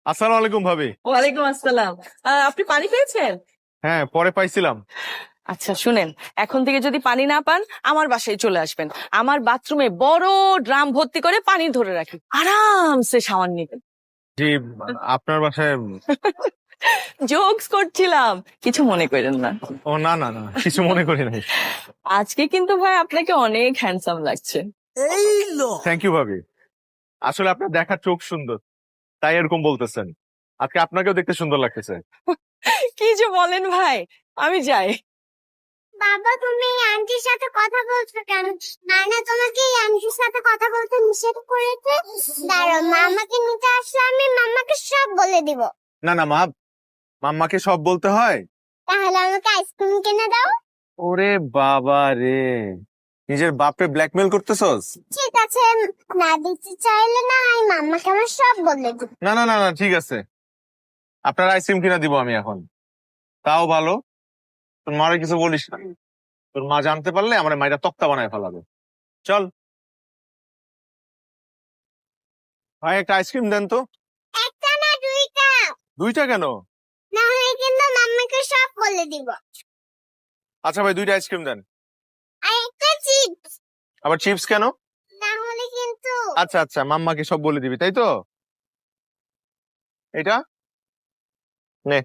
আসসালামু আলাইকুম ভাবি। ওয়ালাইকুম আসসালাম। আপনি পানি পেয়েছেন? হ্যাঁ, পরে পাইছিলাম। আচ্ছা শুনেন, এখন থেকে যদি পানি না পান আমার বাসায় চলে আসবেন। আমার বাথরুমে বড় ড্রাম ভর্তি করে পানি ধরে রাখি, আরামসে শাওয়ার নিবেন। জি, আপনার বাসায়? জোকস করছিলাম, কিছু মনে করেন না। ও না না না, কিছু মনে করি নাই। আজকে কিন্তু ভাই আপনাকে অনেক হ্যান্ডসাম লাগছে। থ্যাংক ইউ ভাবি। আসলে আপনার দেখার চোখ সুন্দর, তাই এরকম বলতেছেন। আজকে আপনাকেও দেখতে সুন্দর লাগতেছে। কি যে বলেন ভাই, আমি যাই। বাবা, তুমি এই আন্টির সাথে কথা বলছো কেন? নানা তোমাকে এই আন্টির সাথে কথা বলতে নিষেধ করেছে। দাঁড়াও, মামাকে নিতে আসলে আমি মামাকে সব বলে দিব। না না মা, মাম্মাকে সব বলতে হয়? তাহলে আমাকে আইসক্রিম কিনে দাও। ওরে বাবা রে, নিজের বাপরে ব্ল্যাকমেল করতেছস? ঠিক আছে, না দিতে চাইলে না আমি মামাকে আমার সব বলে দিব। না না না না, ঠিক আছে, আপনার আইসক্রিম কিনা দিব আমি এখন। তাও ভালো, তোর মারে কিছু বলিস না। তোর মা জানতে পারলে আমার মাইরা তক্তা বানায় ফেলাবে। চল ভাই, একটা আইসক্রিম দেন তো। একটা না, দুইটা। দুইটা কেন? না হলে কিন্তু মামাকে সব বলে দিব। আচ্ছা ভাই, দুইটা আইসক্রিম দেন। আর একটা চিপস। আবার চিপস কেন? না হলে কিন্তু। আচ্ছা আচ্ছা, মাম্মাকে সব বলে দিবি তাই তো? এটা নে।